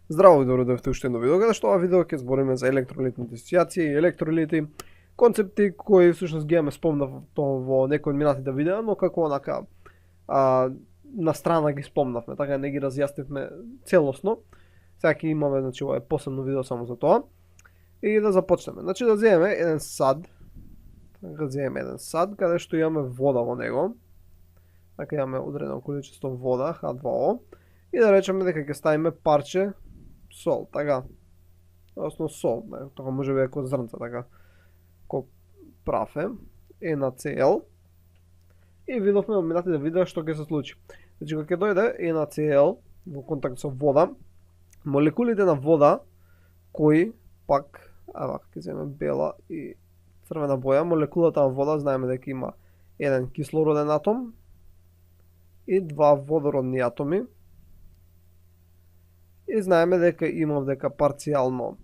Здраво и добро дојдовте уште едно видео, каде што ова видео ќе збориме за електролитни дисоцијации и електролити, концепти кои всушност ги имаме спомнато во некои од минатите видеа, но како онака на страна ги спомнавме, така не ги разјаснивме целосно. Сега ќе имаме, значи, ова е посебно видео само за тоа. И да започнеме. Значи да земеме еден сад, каде што имаме вода во него. Така имаме одредено количество вода, H2O, и да речеме дека ќе ставиме парче сол, така. Односно сол, така може би како зрнца, така. Ко прав е, NaCl. И видовме во минатите видеа што ќе се случи. Значи кога ќе дојде NaCl во контакт со вода, молекулите на вода кои пак, ќе земеме бела и црвена боја, молекулата на вода знаеме дека има еден кислороден атом и два водородни атоми. И знаеме дека има дека парцијално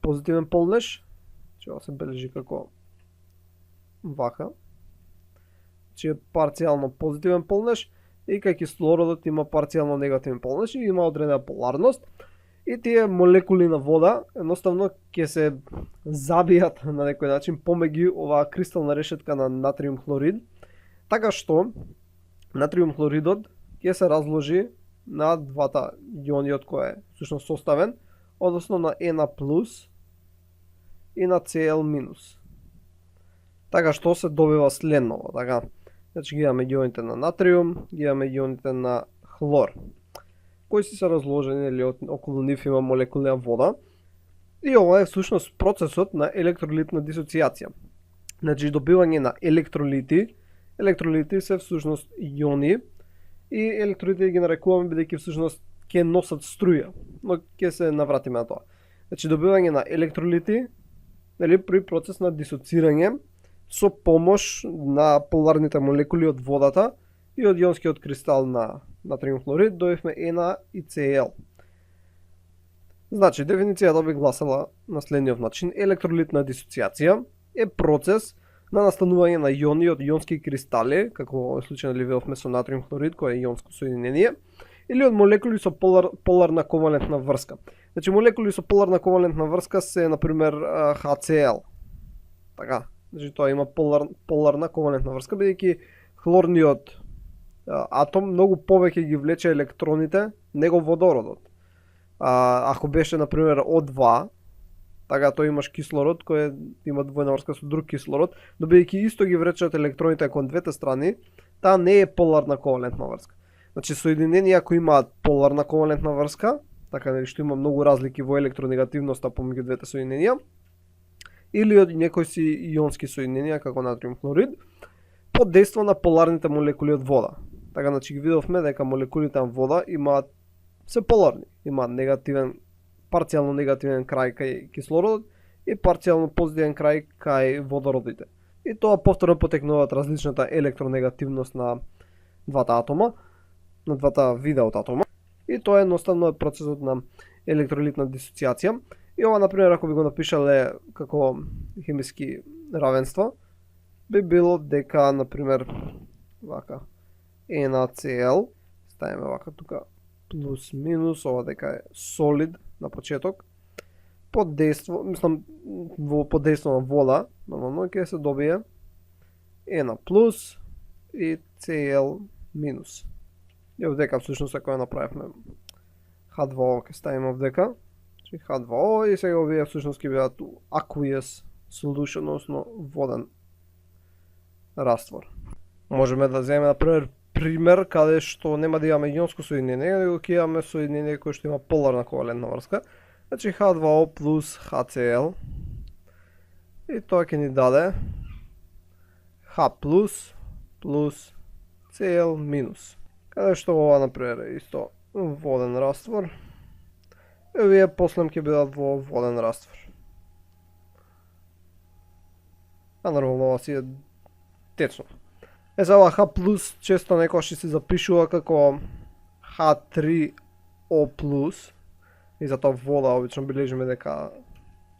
позитивен полнеж, че ова се бележи како вака, че парцијално позитивен полнеж, и кај кислородот има парцијално негативен полнеж и има одредена поларност. И тие молекули на вода едноставно ќе се забијат на некој начин помеѓу оваа кристална решетка на натриум хлорид, така што натриум хлоридот ќе се разложи на двата иони од кој е всушност составен, односно на Na плюс и на Cl минус. Така што се добива следново, така. Значи ги имаме ионите на натриум, ги имаме ионите на хлор, кои се разложени, или околу нив има молекули на вода. И ова е всушност процесот на електролитна дисоцијација. Значи добивање на електролити. Електролити се всушност иони, и електролити ги нарекуваме бидејќи всушност ќе носат струја, но ќе се навратиме на тоа. Значи добивање на електролити, нели, при процес на дисоцирање со помош на поларните молекули од водата и од ионскиот кристал на натриум хлорид добивме Na и Cl. Значи дефиницијата би гласала на следниот начин: електролитна дисоцијација е процес на настанување на иони од ионски кристали, како во случај на видовме со натриум хлорид, кој е ионско соединение, или од молекули со поларна ковалентна врска. Значи молекули со поларна ковалентна врска се, например, HCl. Така, значи тоа има поларна ковалентна врска, бидејќи хлорниот атом многу повеќе ги влече електроните него водородот. Ако беше, например, O2, така тој имаш кислород кој има двојна врска со друг кислород, но бидејќи исто ги вречат електроните кон двете страни, таа не е поларна ковалентна врска. Значи соединенија кои имаат поларна ковалентна врска, така нели, што има многу разлики во електронегативноста помеѓу двете соединенија, или од некои си ионски соединенија како натриум хлорид, под дејство на поларните молекули од вода. Така, значи ги видовме дека молекулите на вода имаат се поларни, имаат негативен, парцијално негативен крај кај кислородот и парцијално позитивен крај кај водородите. И тоа повторно потекнува од различната електронегативност на двата атома, на двата вида од атома. И тоа едноставно е процесот на електролитна дисоцијација. И ова, например, ако би го напишале како хемиски равенства, би било дека, например, вака, NaCl, ставиме вака тука плюс минус, ова дека е солид на почеток, под дејство, мислам, под дејство на вода, нормално ќе се добие Na плюс и Cl минус. И овдека всушност ако ја направивме H2O, ќе ставиме овдека, H2O, и сега овие всушност ќе бидат aqueous solution, односно воден раствор. Можеме да земеме, например, пример каде што нема да имаме ионско соединение, него ќе имаме соединение кое што има поларна ковалентна врска. Значи H2O плюс HCl, и тоа ќе ни даде H плюс плюс Cl минус. Каде што ова, например, е исто воден раствор, и овие после ќе бидат во воден раствор. Нормално ова си е течно. За ова H+, често некојаш се запишува како H3O+, и затоа вода обично бележиме дека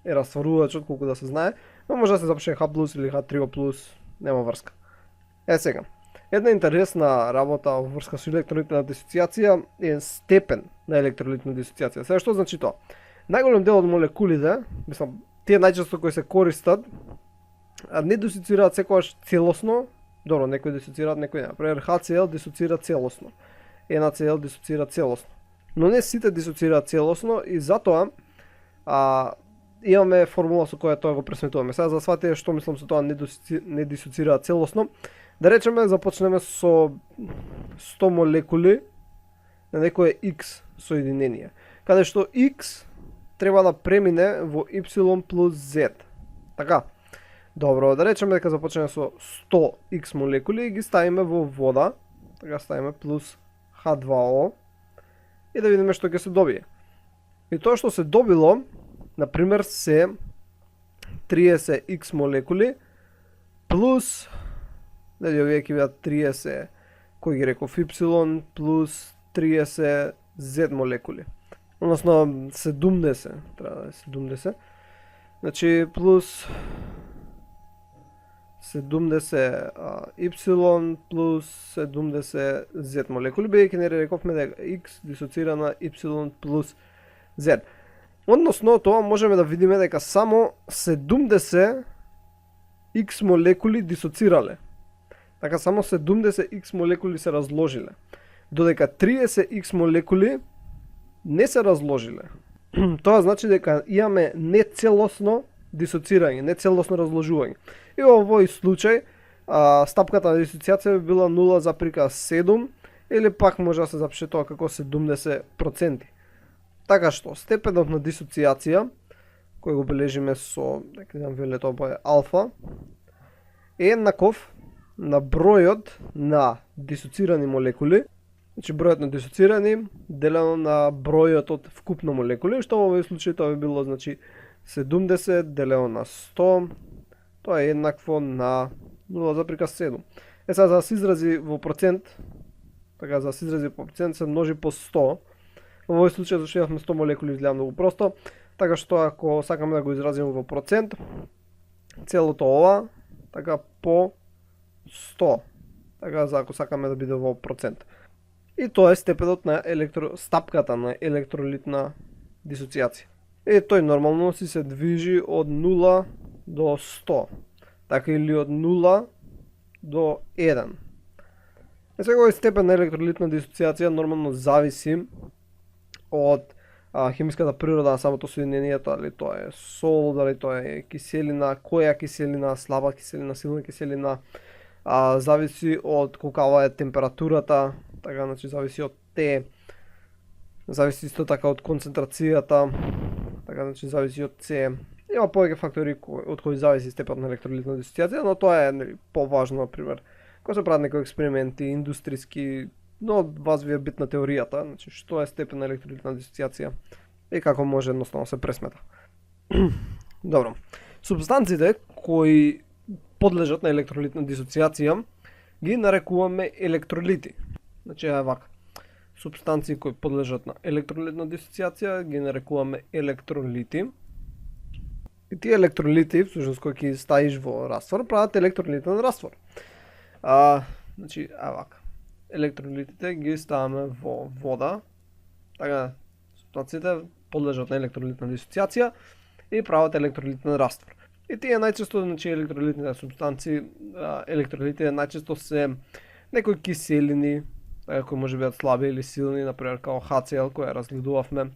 е растворувач, отколку да се знае, но може да се запише H+ или H3O+, нема врска. Сега, Една интересна работа во врска со електролитна дисоциација е степен на електролитна дисоциација. Сега што значи тоа? Најголем дел од молекулите, мислам, тие најчесто кои се користат, не дисоцираат секогаш целосно. Добро, некои дисоцираат, некои не. Например, HCl дисоцира целосно. NaCl дисоцира целосно. Но не сите дисоцираат целосно и затоа имаме формула со која тоа го пресметуваме. Сега за сватите што мислам со тоа не дисоцираат целосно. Да речеме започнеме со 100 молекули на некое X соединение, каде што X треба да премине во Y плюс Z. Така. Добро, да речеме дека започнеме со 100 X молекули и ги ставиме во вода. Така ставиме плюс H2O и да видиме што ќе се добие. И тоа што се добило, например, се 30 X молекули плюс, дали овие ќе бидат 30, кој ги реков, Y плюс 30 Z молекули. Односно 70, треба да е 70. Значи плюс 70 Y плюс 70 Z молекули, бидејќи не рековме дека X дисоцира на Y плюс Z. Односно, тоа можеме да видиме дека само 70 X молекули дисоцирале. Така само 70 X молекули се разложиле. Додека 30 X молекули не се разложиле. Тоа значи дека имаме нецелосно дисоцирање, нецелосно разложување. И во овој случај стапката на дисоциација би била 0,7 или пак може да се запише тоа како 70%. Така што степенот на дисоциација кој го бележиме со, дека видам виолетово боја, алфа, е еднаков на бројот на дисоцирани молекули. Значи бројот на дисоцирани делено на бројот од вкупно молекули, што во овој случај тоа би било, значи, 70 делено на 100, тоа е еднакво на 0,7. Сега за да се изрази во процент, така за да се изрази по процент се множи по 100. Во овој случај зашто имавме 100 молекули изгледа многу просто, така што ако сакаме да го изразиме во процент, целото ова така по 100. Така за ако сакаме да биде во процент. И тоа е степенот на стапката на електролитна дисоциација. И тој нормално се движи од 0 до 100, така или од 0 до 1. Сега овој степен на електролитна дисоциација нормално зависи од хемиската природа на самото соединение, дали тоа е сол, дали тоа е киселина, која киселина, слаба киселина, силна киселина, зависи од колкава е температурата, така, значи зависи од зависи исто така од концентрацијата, така, значи зависи од С. Има повеќе фактори од кои зависи степенот на електролитна дисоциација, но тоа е поважно, например, кога се прават некои експерименти, индустријски, но вас ви е битна теоријата, значи што е степен на електролитна дисоциација и како може едноставно се пресмета. Добро. Субстанциите кои подлежат на електролитна дисоциација ги нарекуваме електролити. Значи е вака. Субстанции кои подлежат на електролитна дисоциација ги нарекуваме електролити. И тие електролити, всушност кои ги ставиш во раствор, прават електролитен раствор. Значи е вака. Електролитите ги ставаме во вода. Така, субстанциите подлежат на електролитна дисоциација и прават електролитен раствор. И тие најчесто, значи, електролитните субстанции, електролитите најчесто се некои киселини, кои може да бидат слаби или силни, например као HCl која разгледувавме,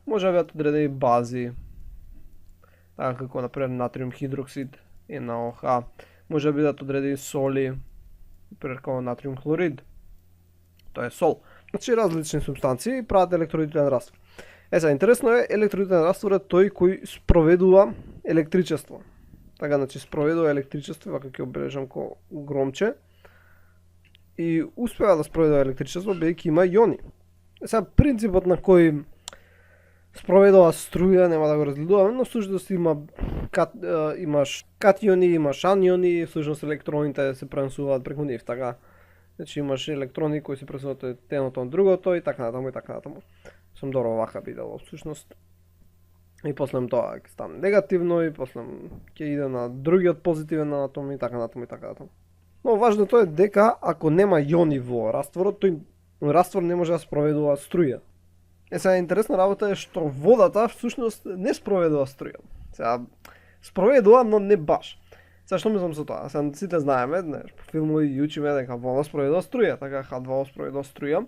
може да бидат одредени бази, така како например натриум хидроксид, NaOH, може да бидат одредени соли, например као натриум хлорид, тоа е сол. Значи различни субстанции прават електролитен раствор. Сега интересно е, електролитен раствор е тој кој спроведува електричество. Така, значи спроведува електричество, вака ќе обележам ко громче, и успева да спроведува електричество бидејќи има иони. Сега принципот на кој спроведува струја нема да го разгледуваме, но всушност имаш катиони, имаш аниони, всушност електроните се пренесуваат преку нив, така. Значи имаш електрони кои се пренесуваат од едното на другото и така натаму и така натаму. Сум добро вака бидело всушност. И после тоа ќе стане негативно и после ќе иде на другиот позитивен атом и така натаму и така натаму. Но важното е дека ако нема јони во растворот, тој раствор не може да спроведува струја. Сега интересна работа е што водата всушност не спроведува струја. Сега спроведува, но не баш. Сега што мислам со тоа? Сега сите знаеме, знаеш, по филмови и учиме дека вода спроведува струја, така H2O спроведува струја.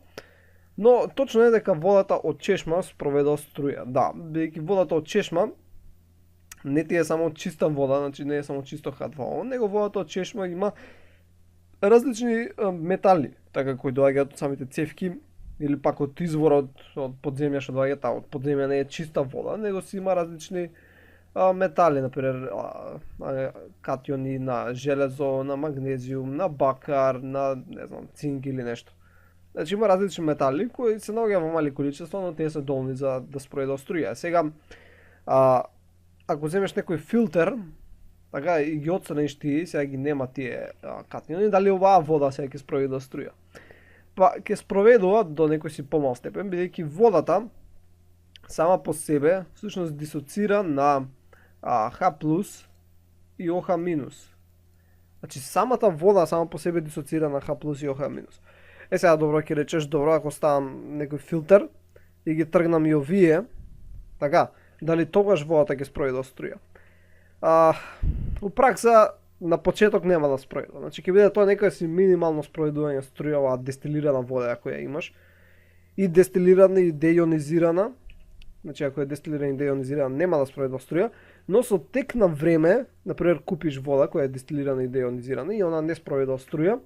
Но точно е дека водата од чешма спроведува струја. Да, бидејќи водата од чешма не ти е само чиста вода, значи не е само чисто H2O, него водата од чешма има различни метали, така кои доаѓаат од самите цевки или пак од изворот од подземја што доаѓа таа од подземја не е чиста вода, него си има различни метали, например катиони на железо, на магнезиум, на бакар, на не знам, цинк или нешто. Значи има различни метали кои се наоѓаат во мали количества, но тие се доволни за да спроведува струја. Сега ако земеш некој филтер, така и ги отстраниш тие, сега ги нема тие катиони, дали оваа вода сега ќе спроведува струја? Па ќе спроведува до некој си помал степен, бидејќи водата сама по себе всушност дисоцира на H+ и OH-. Значи самата вода сама по себе дисоцира на H+ и OH-. Сега добро ќе речеш, добро ако ставам некој филтер и ги тргнам и овие, така, дали тогаш водата ќе спроведува струја? У пракса на почеток нема да спроведува. Значи ќе биде тоа некоја си минимално спроведување струја, оваа дестилирана вода ако ја имаш. И дестилирана и деионизирана. Значи ако е дестилирана и деионизирана нема да спроведува струја, но со тек на време, например купиш вода која е дестилирана и деионизирана и она не спроведува струја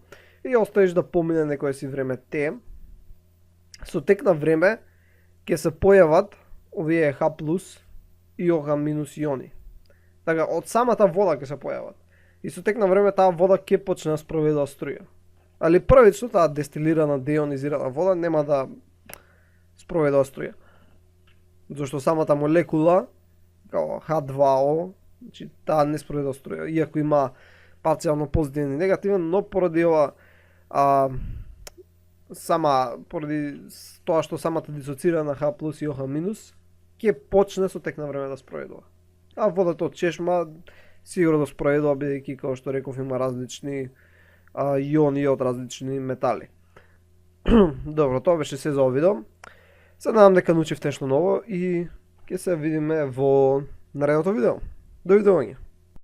и ја оставиш да помине некое си време со тек на време ќе се појават овие H+ и OH- иони. Така, од самата вода ќе се појават. И со тек на време таа вода ќе почне да спроведува струја. Али првично таа дестилирана, деионизирана вода нема да спроведува струја. Зашто самата молекула, као H2O, значи таа не спроведува струја, иако има парцијално позитивен и негативен, но поради ова поради тоа што самата дисоцира на H+ и OH- ќе почне со тек на време да спроведува. А водата од чешма сигурно да спроведува, бидејќи како што реков има различни иони од различни метали. Добро, тоа беше се за овој видео. Се надам дека научивте нешто ново и ќе се видиме во наредното видео. Довидување.